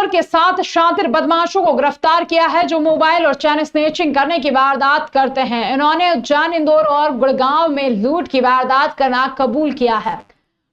इंदौर के 7 शातिर बदमाशों को गिरफ्तार किया है जो मोबाइल और चैन स्नैचिंग करने की वारदात करते हैं। इन्होंने उज्जैन, इंदौर और गुड़गांव में लूट की वारदात करना कबूल किया है।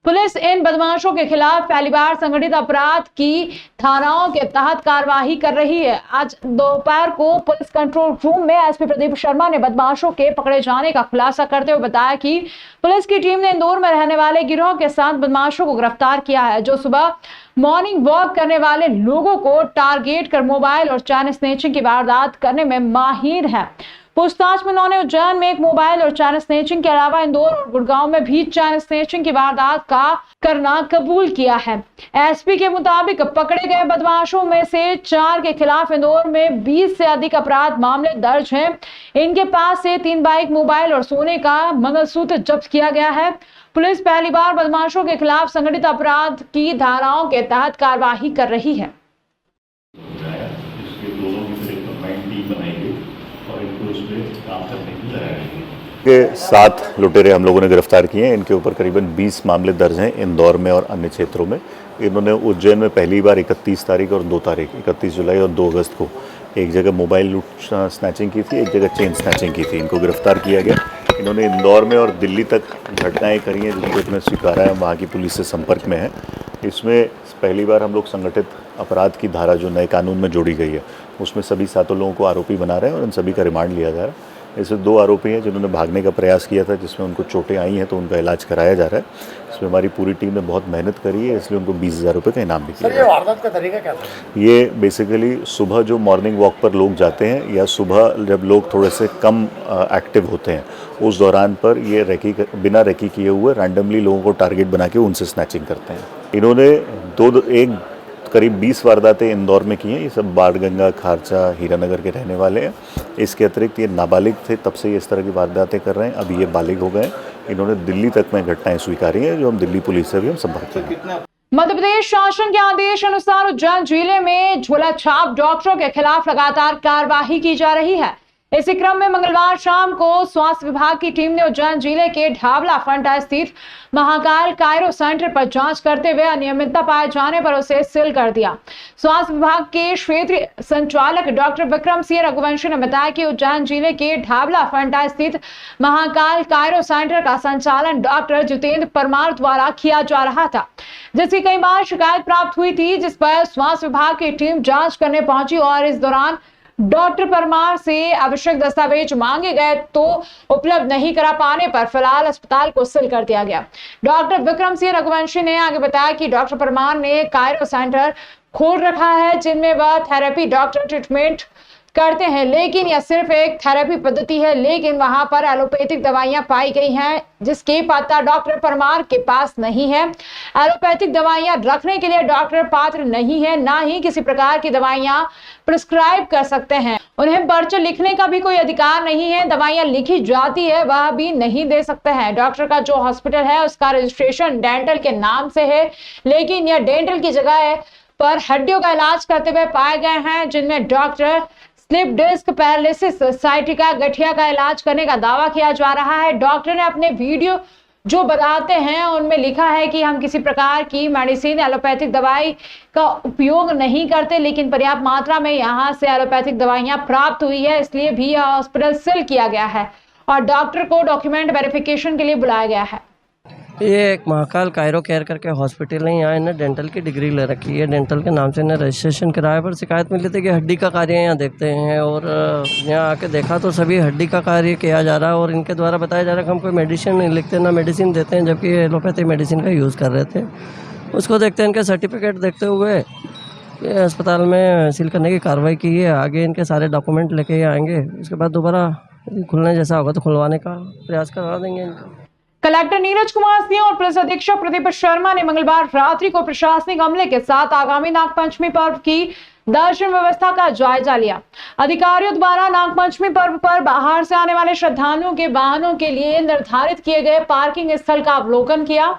पुलिस इन बदमाशों के खिलाफ पहली बार संगठित अपराध की धाराओं के तहत कार्रवाई कर रही है। आज दोपहर को पुलिस कंट्रोल रूम में एसपी प्रदीप शर्मा ने बदमाशों के पकड़े जाने का खुलासा करते हुए बताया कि पुलिस की टीम ने इंदौर में रहने वाले गिरोह के 7 बदमाशों को गिरफ्तार किया है जो सुबह मॉर्निंग वॉक करने वाले लोगों को टारगेट कर मोबाइल और चैन स्नैचिंग की वारदात करने में माहिर है। पूछताछ में उन्होंने उज्जैन में एक मोबाइल और चैन स्नैचिंग के अलावा इंदौर और गुड़गांव में भी चैन स्नैचिंग की वारदात का करना कबूल किया है। एसपी के मुताबिक पकड़े गए बदमाशों में से 4 के खिलाफ इंदौर में 20 से अधिक अपराध मामले दर्ज हैं। इनके पास से 3 बाइक, मोबाइल और सोने का मंगलसूत्र जब्त किया गया है। पुलिस पहली बार बदमाशों के खिलाफ संगठित अपराध की धाराओं के तहत कार्रवाई कर रही है। के 7 लुटेरे हम लोगों ने गिरफ्तार किए हैं। इनके ऊपर करीबन 20 मामले दर्ज हैं इंदौर में और अन्य क्षेत्रों में। इन्होंने उज्जैन में पहली बार 31 तारीख और 2 तारीख 31 जुलाई और 2 अगस्त को एक जगह मोबाइल लूट स्नैचिंग की थी, एक जगह चेन स्नैचिंग की थी। इनको गिरफ्तार किया गया। इन्होंने इंदौर में और दिल्ली तक घटनाएं करी हैं जिनको इन्होंने स्वीकारा है, वहाँ की पुलिस से संपर्क में है। इसमें पहली बार हम लोग संगठित अपराध की धारा जो नए कानून में जोड़ी गई है उसमें सभी 7 लोगों को आरोपी बना रहे हैं और इन सभी का रिमांड लिया जा रहा है। ऐसे 2 आरोपी हैं जिन्होंने भागने का प्रयास किया था जिसमें उनको चोटें आई हैं तो उनका इलाज कराया जा रहा है। इसमें हमारी पूरी टीम ने बहुत मेहनत करी है, इसलिए उनको 20,000 रुपये का इनाम भी किया। सर, ये वारदात का तरीका क्या था? ये बेसिकली सुबह जो मॉर्निंग वॉक पर लोग जाते हैं या सुबह जब लोग थोड़े से कम एक्टिव होते हैं उस दौरान पर ये बिना रेकी किए हुए रैंडमली लोगों को टारगेट बना के उनसे स्नैचिंग करते हैं। इन्होंने करीब 20 वारदातें इंदौर में की हैं। ये सब बाणगंगा, खारचा, हीरानगर के रहने वाले हैं। इसके अतिरिक्त ये नाबालिग थे, तब से ये इस तरह की वारदातें कर रहे हैं। अभी ये बालिग हो गए। इन्होंने दिल्ली तक में घटनाएं स्वीकारी हैं जो हम दिल्ली पुलिस से भी हम संपर्क हैं। मध्य प्रदेश शासन के आदेश अनुसार उज्जैन जिले में झोला छाप डॉक्टरों के खिलाफ लगातार कार्रवाई की जा रही है। इसी क्रम में मंगलवार शाम को स्वास्थ्य विभाग की टीम ने उज्जैन जिले के ढाबला फंटा स्थित महाकाल कायरो सेंटर पर जांच करते हुए अनियमितता पाए जाने पर उसे सील कर दिया। स्वास्थ्य विभाग के क्षेत्रीय संचालक डॉक्टर विक्रम सिंह रघुवंशी ने बताया कि उज्जैन जिले के ढाबला फंटा स्थित महाकाल कायरो सेंटर का संचालन डॉक्टर जितेंद्र परमार द्वारा किया जा रहा था, जिसकी कई बार शिकायत प्राप्त हुई थी, जिस पर स्वास्थ्य विभाग की टीम जांच करने पहुंची और इस दौरान डॉक्टर परमार से आवश्यक दस्तावेज मांगे गए तो उपलब्ध नहीं करा पाने पर फिलहाल अस्पताल को सील कर दिया गया। डॉक्टर विक्रम सिंह रघुवंशी ने आगे बताया कि डॉक्टर परमार ने कायरो सेंटर खोल रखा है जिनमें वह थेरेपी डॉक्टर ट्रीटमेंट करते हैं, लेकिन यह सिर्फ एक थेरेपी पद्धति है। लेकिन वहां पर एलोपैथिक दवाइयां पाई गई हैं जिसके पता डॉक्टर परमार के पास नहीं है। एलोपैथिक दवाइयां रखने के लिए डॉक्टर पात्र नहीं है, ना ही किसी प्रकार की दवाइयां प्रिस्क्राइब कर सकते हैं। उन्हें पर्चे लिखने का भी कोई अधिकार नहीं है। दवाइयां लिखी जाती है वह भी नहीं दे सकते हैं। डॉक्टर का जो हॉस्पिटल है उसका रजिस्ट्रेशन डेंटल के नाम से है, लेकिन यह डेंटल की जगह पर हड्डियों का इलाज करते हुए पाए गए हैं, जिनमें doctor slip disc paralysis society का गठिया का इलाज करने का दावा किया जा रहा है। डॉक्टर ने अपने वीडियो जो बताते हैं उनमें लिखा है कि हम किसी प्रकार की मेडिसिन एलोपैथिक दवाई का उपयोग नहीं करते, लेकिन पर्याप्त मात्रा में यहां से एलोपैथिक दवाइयां प्राप्त हुई है, इसलिए भी यह हॉस्पिटल सील किया गया है और डॉक्टर को डॉक्यूमेंट वेरिफिकेशन के लिए बुलाया गया है। ये एक महाकाल कायरो केयर करके हॉस्पिटल है। यहाँ इन्हें डेंटल की डिग्री ले रखी है। डेंटल के नाम से इन्हें रजिस्ट्रेशन कराया पर शिकायत मिली थी कि हड्डी का कार्य यहाँ देखते हैं और यहाँ आके देखा तो सभी हड्डी का कार्य किया जा रहा है और इनके द्वारा बताया जा रहा है कि हम कोई मेडिसिन नहीं लिखते, ना मेडिसिन देते हैं, जबकि एलोपैथिक मेडिसिन का यूज़ कर रहे थे। उसको देखते हैं, इनके सर्टिफिकेट देखते हुए ये अस्पताल में सील करने की कार्रवाई की है। आगे इनके सारे डॉक्यूमेंट लेके आएंगे, उसके बाद दोबारा खुलने जैसा होगा तो खुलवाने का प्रयास करवा देंगे इनका। कलेक्टर नीरज कुमार सिंह और पुलिस अधीक्षक प्रदीप शर्मा ने मंगलवार रात्रि को प्रशासनिक अमले के साथ आगामी नागपंचमी पर्व की दर्शन व्यवस्था का जायजा लिया। अधिकारियों द्वारा नागपंचमी पर्व पर बाहर से आने वाले श्रद्धालुओं के वाहनों के लिए निर्धारित किए गए पार्किंग स्थल का अवलोकन किया।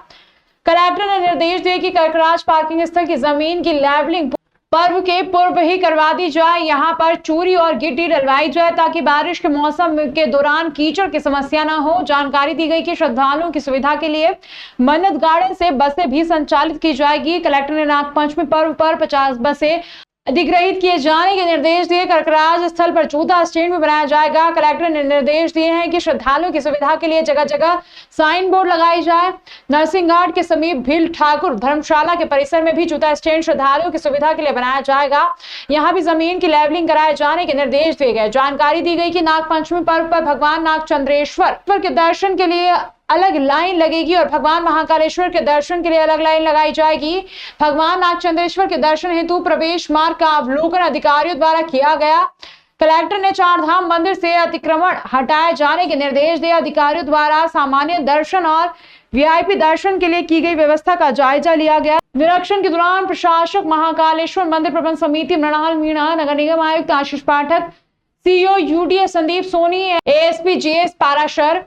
कलेक्टर ने निर्देश दिए कि कर्कराज पार्किंग स्थल की जमीन की लेवलिंग पर्व के पूर्व ही करवा दी जाए। यहाँ पर चूरी और गिट्टी डलवाई जाए ताकि बारिश के मौसम के दौरान कीचड़ की समस्या न हो। जानकारी दी गई कि श्रद्धालुओं की सुविधा के लिए मन्नत गार्डन से बसें भी संचालित की जाएगी। कलेक्टर ने नागपंचमी पर्व पर 50 बसें अधिग्रहित किए जाने के निर्देश दिए। कर्कराज स्थल पर जूता स्टैंड भी बनाया जाएगा। कलेक्टर ने निर्देश दिए हैं कि श्रद्धालुओं की सुविधा के लिए जगह जगह साइन बोर्ड लगाई जाए। नरसिंह घाट के समीप भील ठाकुर धर्मशाला के परिसर में भी जूता स्टैंड श्रद्धालुओं की सुविधा के लिए बनाया जाएगा। यहां भी जमीन की लेवलिंग कराए जाने के निर्देश दिए गए। जानकारी दी गई कि नागपंचमी पर्व पर भगवान नागचंद्रेश्वर के दर्शन के लिए अलग लाइन लगेगी और भगवान महाकालेश्वर के दर्शन के लिए अलग लाइन लगाई जाएगी। भगवान नागचंद्रेश्वर के दर्शन हेतु प्रवेश मार्ग का अवलोकन अधिकारियों द्वारा किया गया। कलेक्टर ने चारधाम मंदिर से अतिक्रमण हटाए जाने के निर्देश दिए। अधिकारियों द्वारा सामान्य दर्शन और वीआईपी दर्शन के लिए की गई व्यवस्था का जायजा लिया गया। निरीक्षण के दौरान प्रशासक महाकालेश्वर मंदिर प्रबंध समिति मृणाल मीणा, नगर निगम आयुक्त Ashish Pathak, CEO UDA Sandeep Soni, ASP GS Parashar,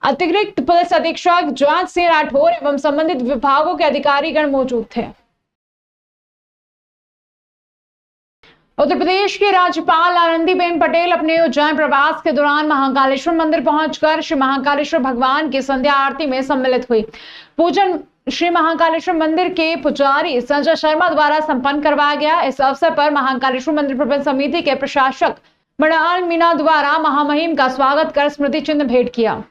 अतिरिक्त पुलिस अधीक्षक जांच सिंह राठौर एवं संबंधित विभागों के अधिकारीगण मौजूद थे। उत्तर प्रदेश की राज्यपाल आनंदीबेन पटेल अपने उज्जैन प्रवास के दौरान महाकालेश्वर मंदिर पहुंचकर श्री महाकालेश्वर भगवान की संध्या आरती में सम्मिलित हुई। पूजन श्री महाकालेश्वर मंदिर के पुजारी संजय शर्मा द्वारा संपन्न करवाया गया। इस अवसर पर महाकालेश्वर मंदिर प्रबंध समिति के प्रशासक मृणाल मीणा द्वारा महामहिम का स्वागत कर स्मृति चिन्ह भेंट किया।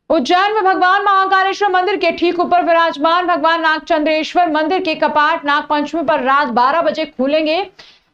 उज्जैन में भगवान महाकालेश्वर मंदिर के ठीक ऊपर विराजमान भगवान नागचंद्रेश्वर मंदिर के कपाट नागपंचमी पर रात 12 बजे खुलेंगे।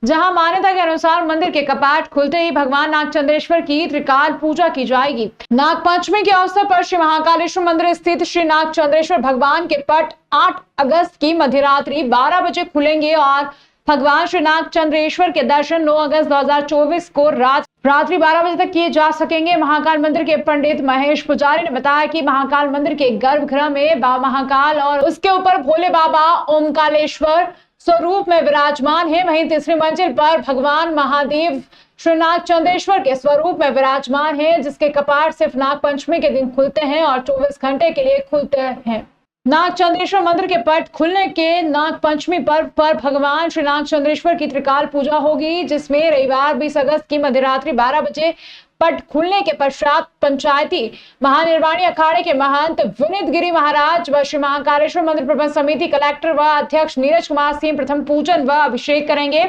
जहां मान्यता के अनुसार मंदिर के कपाट खुलते ही भगवान नागचंद्रेश्वर की त्रिकाल पूजा की जाएगी। नागपंचमी के अवसर पर श्री महाकालेश्वर मंदिर स्थित श्री नागचंद्रेश्वर भगवान के पट 8 अगस्त की मध्यरात्रि 12 बजे खुलेंगे और भगवान श्री नागचंद्रेश्वर के दर्शन 9 अगस्त 2024 को रात्रि 12 बजे तक किए जा सकेंगे। महाकाल मंदिर के पंडित महेश पुजारी ने बताया कि महाकाल मंदिर के गर्भगृह में बाबा महाकाल और उसके ऊपर भोले बाबा ओमकालेश्वर स्वरूप में विराजमान है। वहीं तीसरी मंजिल पर भगवान महादेव श्री नागचंद्रेश्वर के स्वरूप में विराजमान है, जिसके कपाट सिर्फ नागपंचमी के दिन खुलते हैं और 24 घंटे के लिए खुलते हैं। नागचंद्रेश्वर मंदिर के पट खुलने के नागपंचमी पर्व पर भगवान श्री नागचंद्रेश्वर की त्रिकाल पूजा होगी, जिसमें रविवार 20 अगस्त की मध्यरात्रि 12 बजे पट खुलने के पश्चात पंचायती महानिर्वाणी अखाड़े के महंत विनीत गिरी महाराज व श्री महाकालेश्वर मंदिर प्रबंध समिति कलेक्टर व अध्यक्ष नीरज कुमार सिंह प्रथम पूजन व अभिषेक करेंगे।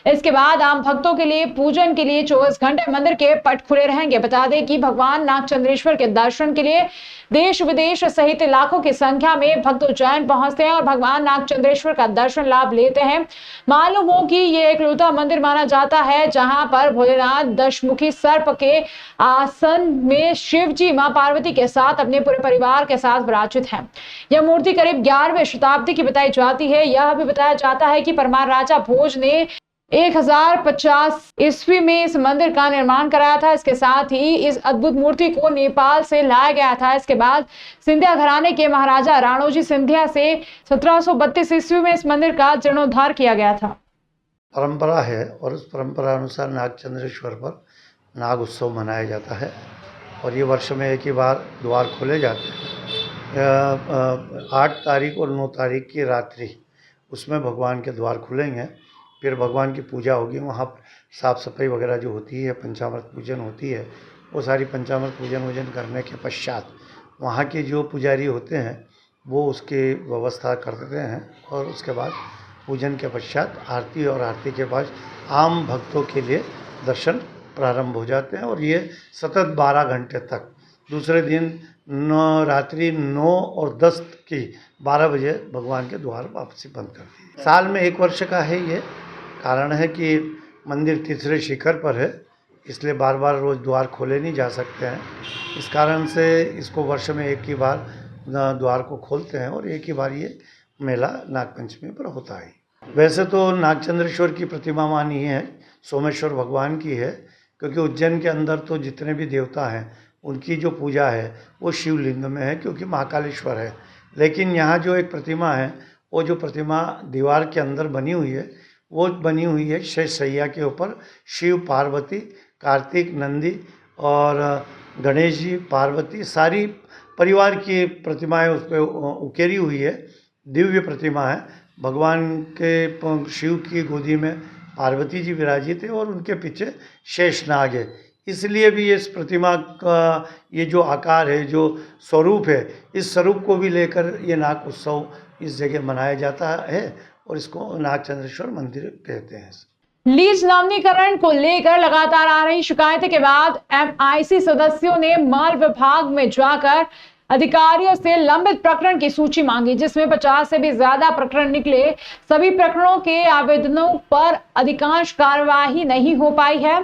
इसके बाद आम भक्तों के लिए पूजन के लिए 24 घंटे मंदिर के पट खुले रहेंगे। बता दें कि भगवान नागचंद्रेश्वर के दर्शन के लिए देश विदेश सहित लाखों की संख्या में भक्त उज्जैन पहुंचते हैं और भगवान नागचंद्रेश्वर का दर्शन लाभ लेते हैं। मालूम हो कि ये एकलौता मंदिर माना जाता है जहां पर भोलेनाथ दशमुखी सर्प के आसन में शिव जी मां पार्वती के साथ अपने पूरे परिवार के साथ विराजित हैं। यह मूर्ति करीब 11वीं शताब्दी की बताई जाती है। यह भी बताया जाता है कि परमार राजा भोज ने 1050 ईस्वी में इस मंदिर का निर्माण कराया था। इसके साथ ही इस अद्भुत मूर्ति को नेपाल से लाया गया था। इसके बाद सिंधिया घराने के महाराजा राणोजी सिंधिया से 1732 ईस्वी में इस मंदिर का जीर्णोद्धार किया गया था। परंपरा है और उस परंपरा अनुसार नागचंद्रेश्वर पर नाग उत्सव मनाया जाता है और ये वर्ष में एक ही बार द्वार खोले जाते हैं। 8 तारीख और 9 तारीख की रात्रि उसमें भगवान के द्वार खुलेंगे, फिर भगवान की पूजा होगी। वहाँ साफ़ सफाई वगैरह जो होती है, पंचामृत पूजन होती है, वो सारी पंचामृत पूजन करने के पश्चात वहाँ के जो पुजारी होते हैं वो उसकी व्यवस्था करते हैं और उसके बाद पूजन के पश्चात आरती और आरती के बाद आम भक्तों के लिए दर्शन प्रारंभ हो जाते हैं और ये सतत 12 घंटे तक दूसरे दिन रात्रि 9 और 10 की 12 बजे भगवान के द्वार वापसी बंद कर दी। साल में 1 वर्ष का है ये। कारण है कि मंदिर तीसरे शिखर पर है, इसलिए बार बार रोज़ द्वार खोले नहीं जा सकते हैं। इस कारण से इसको वर्ष में एक ही बार द्वार को खोलते हैं और एक ही बार ये मेला नागपंचमी पर होता है। वैसे तो नागचंद्रेश्वर की प्रतिमा मानी है, सोमेश्वर भगवान की है, क्योंकि उज्जैन के अंदर तो जितने भी देवता हैं उनकी जो पूजा है वो शिवलिंग में है, क्योंकि महाकालेश्वर है। लेकिन यहाँ जो एक प्रतिमा है, वो जो प्रतिमा दीवार के अंदर बनी हुई है, वो बनी हुई है शेष सैया के ऊपर शिव, पार्वती, कार्तिक, नंदी और गणेश जी, पार्वती, सारी परिवार की प्रतिमाएं उस पर उकेरी हुई है। दिव्य प्रतिमा है। भगवान के शिव की गोदी में पार्वती जी विराजित है और उनके पीछे शेषनाग है। इसलिए भी इस प्रतिमा का ये जो आकार है, जो स्वरूप है, इस स्वरूप को भी लेकर ये नाग उत्सव इस जगह मनाया जाता है और इसको नागचंद्रेश्वर मंदिर कहते हैं। लीज नवीनीकरण को लेकर लगातार आ रही शिकायतों के बाद MIC सदस्यों ने माल विभाग में जाकर अधिकारियों से लंबित प्रकरण की सूची मांगी, जिसमें 50 से भी ज्यादा प्रकरण निकले। सभी प्रकरणों के आवेदनों पर अधिकांश कार्यवाही नहीं हो पाई है।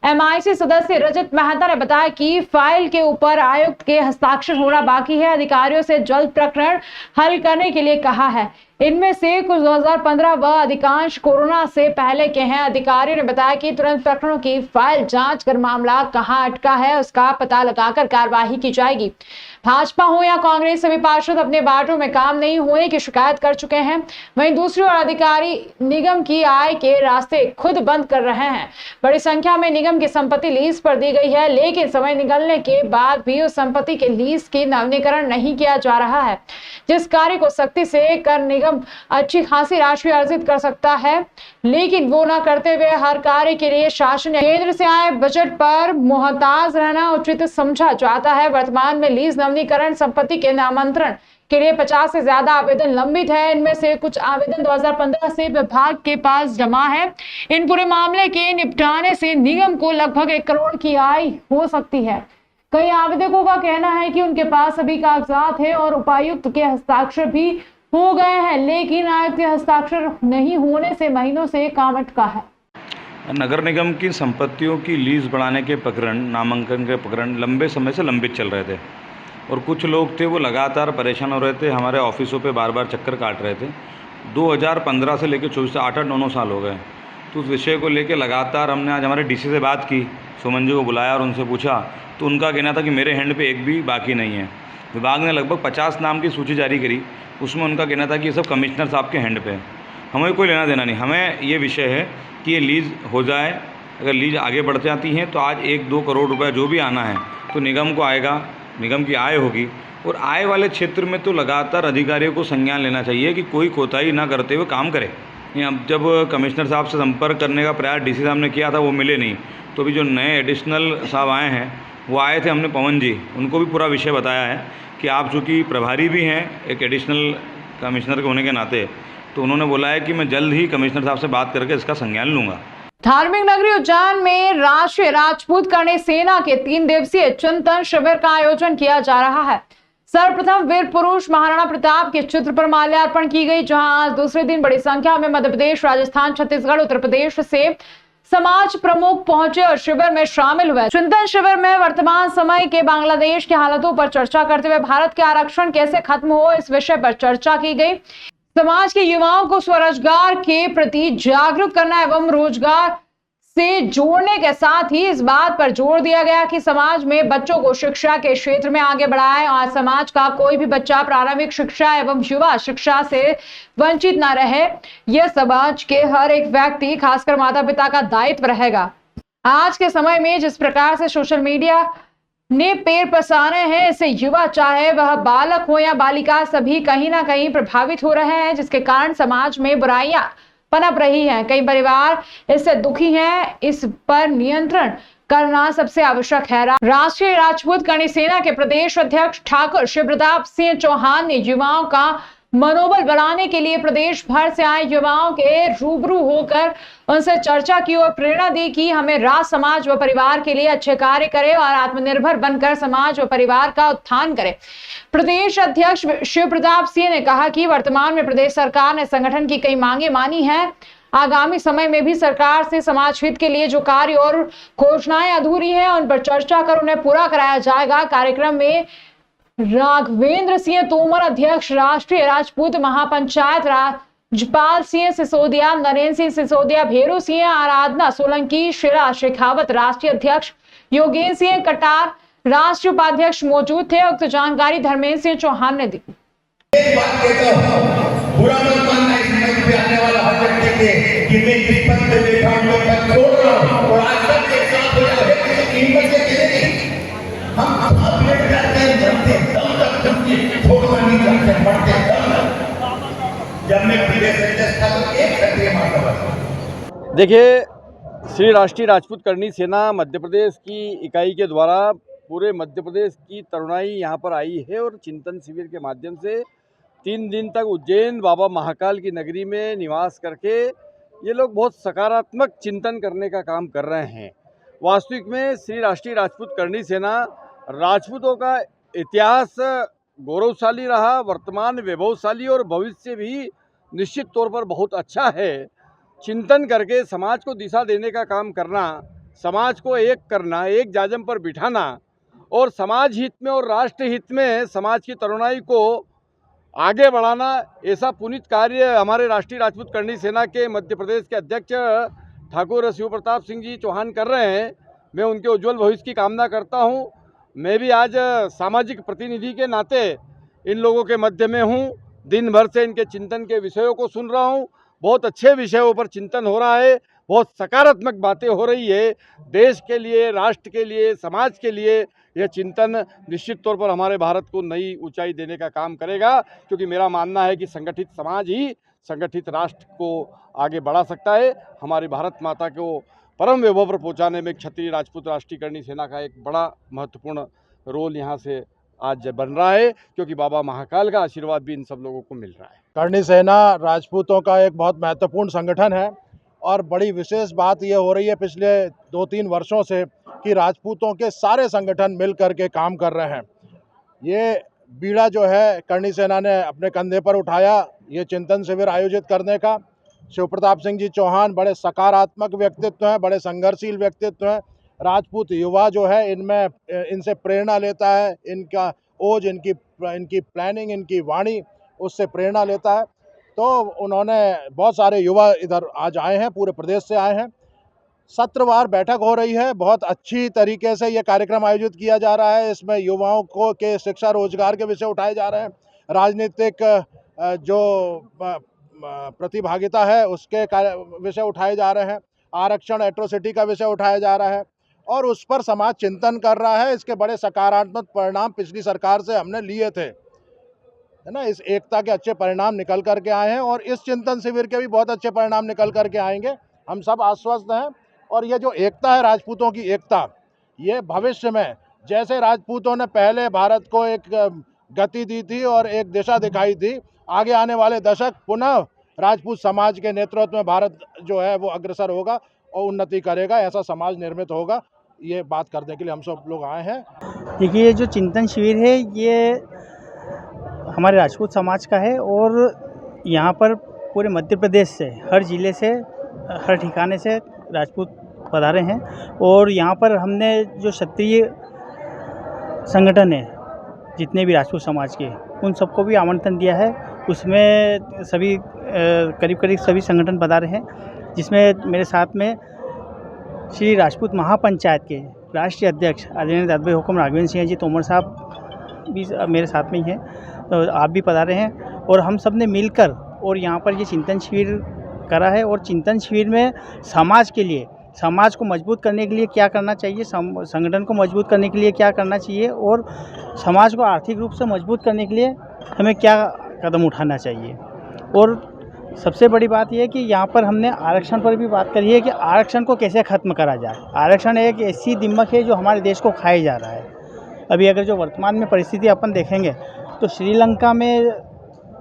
MIC सदस्य रजत मेहता ने बताया कि फाइल के ऊपर आयुक्त के हस्ताक्षर होना बाकी है। अधिकारियों से जल्द प्रकरण हल करने के लिए कहा है। इनमें से कुछ 2015 व अधिकांश कोरोना से पहले के हैं। अधिकारियों ने बताया कि तुरंत प्रकरणों की फाइल जांच कर मामला कहां अटका है उसका पता लगाकर कार्यवाही की जाएगी। भाजपा हो या कांग्रेस, सभी पार्षद अपने वार्डों में काम नहीं होने की शिकायत कर चुके हैं। वहीं दूसरी ओर अधिकारी निगम की आय के रास्ते खुद बंद कर रहे हैं। बड़ी संख्या में निगम की संपत्ति लीज पर दी गई है, लेकिन समय निकलने के बाद भी उस संपत्ति के लीज की नवीनीकरण नहीं किया जा रहा है, जिस कार्य को सख्ती से कर निगम अच्छी खासी राशि अर्जित कर सकता है, लेकिन वो न करते हुए हर कार्य के लिए शासन या केंद्र से आए बजट पर मुहताज रहना उचित समझा जाता है। वर्तमान में लीज नवीनीकरण संपत्ति के नामांतरण के लिए 50 से ज्यादा आवेदन लंबित है। इनमें से कुछ आवेदन 2015 से विभाग के पास जमा है। इन पूरे मामले के निपटाने से निगम को लगभग 1 करोड़ की आय हो सकती है। कई आवेदकों का कहना है कि उनके पास सभी कागजात है और उपायुक्त के हस्ताक्षर भी हो गए हैं, लेकिन आयुक्त के हस्ताक्षर नहीं होने से महीनों से काम अटका है। नगर निगम की संपत्तियों की लीज बढ़ाने के प्रकरण, नामांकन के प्रकरण लंबे समय से लंबित चल रहे थे और कुछ लोग थे वो लगातार परेशान हो रहे थे, हमारे ऑफिसों पे बार बार चक्कर काट रहे थे। 2015 से लेकर 24 से 8-9 साल हो गए। तो उस विषय को लेकर लगातार हमने आज हमारे DC से बात की, सुमन जी को बुलाया और उनसे पूछा, तो उनका कहना था कि मेरे हैंड पे एक भी बाकी नहीं है। विभाग ने लगभग 50 नाम की सूची जारी करी, उसमें उनका कहना था कि ये सब कमिश्नर साहब के हैंड पे है। हमें कोई लेना देना नहीं, हमें ये विषय है कि ये लीज हो जाए। अगर लीज आगे बढ़ जाती हैं तो आज 1-2 करोड़ रुपए जो भी आना है तो निगम को आएगा, निगम की आय होगी। और आय वाले क्षेत्र में तो लगातार अधिकारियों को संज्ञान लेना चाहिए कि कोई कोताही ना करते हुए काम करे। अब जब कमिश्नर साहब से संपर्क करने का प्रयास DC साहब ने किया था, वो मिले नहीं, तो अभी जो नए एडिशनल साहब आए हैं वो आए थे, हमने पवन जी, उनको भी पूरा विषय बताया है कि आप चूँकि प्रभारी भी हैं एक एडिशनल कमिश्नर के होने के नाते, तो उन्होंने बोला है कि मैं जल्द ही कमिश्नर साहब से बात करके इसका संज्ञान लूँगा। धार्मिक नगरी उज्जैन में राष्ट्रीय राजपूत करणी सेना के 3 दिवसीय चिंतन शिविर का आयोजन किया जा रहा है। सर्वप्रथम वीर पुरुष महाराणा प्रताप के चित्र पर माल्यार्पण की गई, जहां आज दूसरे दिन बड़ी संख्या में मध्य प्रदेश, राजस्थान, छत्तीसगढ़, उत्तर प्रदेश से समाज प्रमुख पहुंचे और शिविर में शामिल हुए। चिंतन शिविर में वर्तमान समय के बांग्लादेश की हालतों पर चर्चा करते हुए भारत के आरक्षण कैसे खत्म हो, इस विषय पर चर्चा की गई। समाज के युवाओं को स्वरोजगार के प्रति जागरूक करना एवं रोजगार से जोड़ने के साथ ही इस बात पर जोर दिया गया कि समाज में बच्चों को शिक्षा के क्षेत्र में आगे बढ़ाएं और समाज का कोई भी बच्चा प्रारंभिक शिक्षा एवं युवा शिक्षा से वंचित न रहे। यह समाज के हर एक व्यक्ति, खासकर माता पिता का दायित्व रहेगा। आज के समय में जिस प्रकार से सोशल मीडिया ने पैर पसारे हैं, इससे युवा चाहे वह बालक हो या बालिका सभी कहीं ना कहीं प्रभावित हो रहे हैं, जिसके कारण समाज में बुराइयां पनप रही हैं। कई परिवार इससे दुखी हैं। इस पर नियंत्रण करना सबसे आवश्यक है। राष्ट्रीय राजपूत करणी सेना के प्रदेश अध्यक्ष ठाकुर शिव प्रताप सिंह चौहान ने युवाओं का मनोबल बढ़ाने के लिए प्रदेश भर से आए युवाओं के रूबरू होकर उनसे चर्चा की और प्रेरणा दी कि हमें राष्ट्र, समाज व परिवार के लिए अच्छे कार्य करें और आत्मनिर्भर बनकर समाज व परिवार का उत्थान करें। प्रदेश अध्यक्ष शिव प्रताप सिंह ने कहा कि वर्तमान में प्रदेश सरकार ने संगठन की कई मांगे मानी हैं। आगामी समय में भी सरकार से समाज हित के लिए जो कार्य और घोषणाएं अधूरी हैं उन पर चर्चा कर उन्हें पूरा कराया जाएगा। कार्यक्रम में राघवेंद्र सिंह तोमर, अध्यक्ष राष्ट्रीय राजपूत महापंचायत, राजपाल सिंह सिसोदिया, नरेंद्र सिंह सिसोदिया, भेरू सिंह, आराधना सोलंकी, शिरा शेखावत, राष्ट्रीय अध्यक्ष योगेंद्र सिंह कटार, राष्ट्रीय उपाध्यक्ष मौजूद थे। उक्त जानकारी धर्मेंद्र सिंह चौहान ने दी। एक बात कहता हूं, बुरा मत मानना इस मंच पे आने वाला हर व्यक्ति के कि मैं जिस पद पे बैठा हूं मैं पद छोड़ रहा हूं और आज तक एक साथ हो जाए कीमत से गिरे हम अपने करते हैं जानते हैं देखिए, श्री राष्ट्रीय राजपूत करणी सेना मध्य प्रदेश की इकाई के द्वारा पूरे मध्य प्रदेश की तरुणाई यहाँ पर आई है और चिंतन शिविर के माध्यम से 3 दिन तक उज्जैन बाबा महाकाल की नगरी में निवास करके ये लोग बहुत सकारात्मक चिंतन करने का काम कर रहे हैं। वास्तविक में श्री राष्ट्रीय राजपूत करणी सेना राजपूतों का इतिहास गौरवशाली रहा, वर्तमान वैभवशाली और भविष्य भी निश्चित तौर पर बहुत अच्छा है। चिंतन करके समाज को दिशा देने का काम करना, समाज को एक करना, एक जाजम पर बिठाना और समाज हित में और राष्ट्र हित में समाज की तरुणाई को आगे बढ़ाना, ऐसा पुनीत कार्य हमारे राष्ट्रीय राजपूत करणी सेना के मध्य प्रदेश के अध्यक्ष ठाकुर शिव प्रताप सिंह जी चौहान कर रहे हैं। मैं उनके उज्जवल भविष्य की कामना करता हूं। मैं भी आज सामाजिक प्रतिनिधि के नाते इन लोगों के मध्य में हूं। दिन भर से इनके चिंतन के विषयों को सुन रहा हूं। बहुत अच्छे विषयों पर चिंतन हो रहा है, बहुत सकारात्मक बातें हो रही है। देश के लिए, राष्ट्र के लिए, समाज के लिए यह चिंतन निश्चित तौर पर हमारे भारत को नई ऊंचाई देने का काम करेगा, क्योंकि मेरा मानना है कि संगठित समाज ही संगठित राष्ट्र को आगे बढ़ा सकता है। हमारी भारत माता को परम वैभव पर पहुँचाने में क्षत्रिय राजपूत राष्ट्रीय करणी सेना का एक बड़ा महत्वपूर्ण रोल यहाँ से आज बन रहा है, क्योंकि बाबा महाकाल का आशीर्वाद भी इन सब लोगों को मिल रहा है। करणी सेना राजपूतों का एक बहुत महत्वपूर्ण संगठन है और बड़ी विशेष बात ये हो रही है पिछले 2-3 वर्षों से कि राजपूतों के सारे संगठन मिल कर के काम कर रहे हैं। ये बीड़ा जो है करणी सेना ने अपने कंधे पर उठाया, ये चिंतन शिविर आयोजित करने का। शिव प्रताप सिंह जी चौहान बड़े सकारात्मक व्यक्तित्व हैं, बड़े संघर्षशील व्यक्तित्व हैं। राजपूत युवा जो है इनसे प्रेरणा लेता है, इनका ओज, इनकी प्लानिंग, इनकी वाणी उससे प्रेरणा लेता है। तो उन्होंने बहुत सारे युवा इधर आज आए हैं, पूरे प्रदेश से आए हैं। सत्रवार बैठक हो रही है, बहुत अच्छी तरीके से ये कार्यक्रम आयोजित किया जा रहा है। इसमें युवाओं को के शिक्षा रोजगार के विषय उठाए जा रहे हैं, राजनीतिक जो प्रतिभागिता है उसके विषय उठाए जा रहे हैं, आरक्षण एट्रोसिटी का विषय उठाया जा रहा है और उस पर समाज चिंतन कर रहा है। इसके बड़े सकारात्मक परिणाम पिछली सरकार से हमने लिए थे, है ना। इस एकता के अच्छे परिणाम निकल करके आए हैं और इस चिंतन शिविर के भी बहुत अच्छे परिणाम निकल करके आएंगे। हम सब आश्वस्त हैं और ये जो एकता है, राजपूतों की एकता, ये भविष्य में जैसे राजपूतों ने पहले भारत को एक गति दी थी और एक दिशा दिखाई थी, आगे आने वाले दशक पुनः राजपूत समाज के नेतृत्व में भारत जो है वो अग्रसर होगा और उन्नति करेगा, ऐसा समाज निर्मित होगा। ये बात करने के लिए हम सब लोग आए हैं। देखिए, ये जो चिंतन शिविर है ये हमारे राजपूत समाज का है और यहाँ पर पूरे मध्य प्रदेश से, हर ज़िले से, हर ठिकाने से राजपूत पधारे हैं और यहाँ पर हमने जो क्षत्रिय संगठन है, जितने भी राजपूत समाज के, उन सबको भी आमंत्रण दिया है। उसमें सभी करीब सभी संगठन पधारे हैं, जिसमें मेरे साथ में श्री राजपूत महापंचायत के राष्ट्रीय अध्यक्ष आदरणीय दादभाई हुकुम राघवेंद्र सिंह जी तोमर साहब भी मेरे साथ में ही हैं, तो आप भी पधारे हैं और हम सब ने मिलकर और यहाँ पर ये चिंतन शिविर करा है। और चिंतन शिविर में समाज के लिए, समाज को मजबूत करने के लिए क्या करना चाहिए, संगठन को मजबूत करने के लिए क्या करना चाहिए और समाज को आर्थिक रूप से मजबूत करने के लिए हमें क्या कदम उठाना चाहिए। और सबसे बड़ी बात यह है कि यहाँ पर हमने आरक्षण पर भी बात करी है कि आरक्षण को कैसे ख़त्म करा जाए। आरक्षण एक ऐसी दिमक है जो हमारे देश को खाए जा रहा है। अभी अगर जो वर्तमान में परिस्थिति अपन देखेंगे तो श्रीलंका में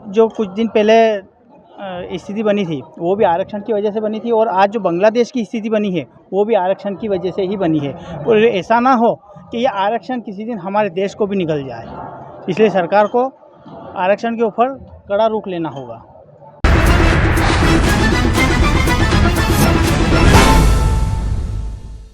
जो कुछ दिन पहले स्थिति बनी थी वो भी आरक्षण की वजह से बनी थी और आज जो बांग्लादेश की स्थिति बनी है वो भी आरक्षण की वजह से ही बनी है। और ऐसा ना हो कि ये आरक्षण किसी दिन हमारे देश को भी निकल जाए, इसलिए सरकार को आरक्षण के ऊपर कड़ा रुख लेना होगा।